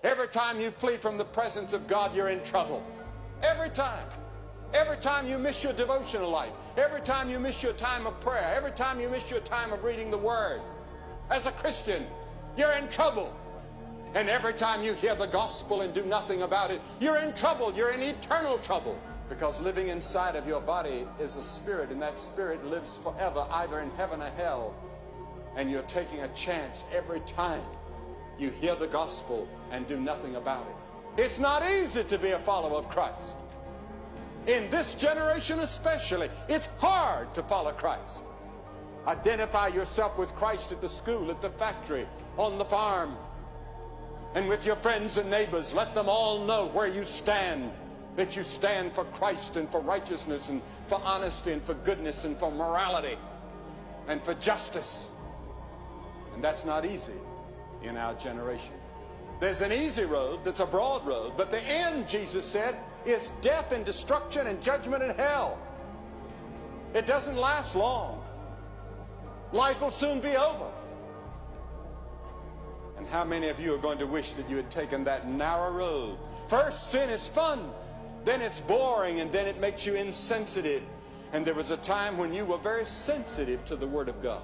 Every time you flee from the presence of God, you're in trouble. Every time. Every time you miss your devotional life, every time you miss your time of prayer, every time you miss your time of reading the Word, as a Christian, you're in trouble. And every time you hear the gospel and do nothing about it, you're in trouble. You're in eternal trouble. Because living inside of your body is a spirit, and that spirit lives forever, either in heaven or hell. And you're taking a chance every time you hear the gospel and do nothing about it. It's not easy to be a follower of Christ. In this generation especially, it's hard to follow Christ. Identify yourself with Christ at the school, at the factory, on the farm, and with your friends and neighbors. Let them all know where you stand, that you stand for Christ and for righteousness and for honesty and for goodness and for morality and for justice. And that's not easy in our generation. There's an easy road that's a broad road, but the end, Jesus said, is death and destruction and judgment and hell. It doesn't last long. Life will soon be over. And how many of you are going to wish that you had taken that narrow road? First, sin is fun, then it's boring, and then it makes you insensitive. And there was a time when you were very sensitive to the Word of God.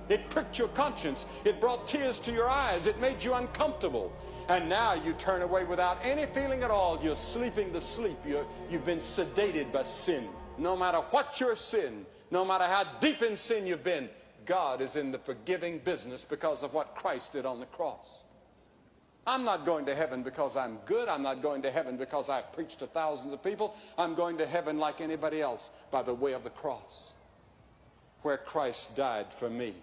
It pricked your conscience. It brought tears to your eyes. It made you uncomfortable. And now you turn away without any feeling at all. You're sleeping the sleep. You've been sedated by sin. No matter what your sin, no matter how deep in sin you've been, God is in the forgiving business because of what Christ did on the cross. I'm not going to heaven because I'm good. I'm not going to heaven because I preached to thousands of people. I'm going to heaven like anybody else by the way of the cross, where Christ died for me.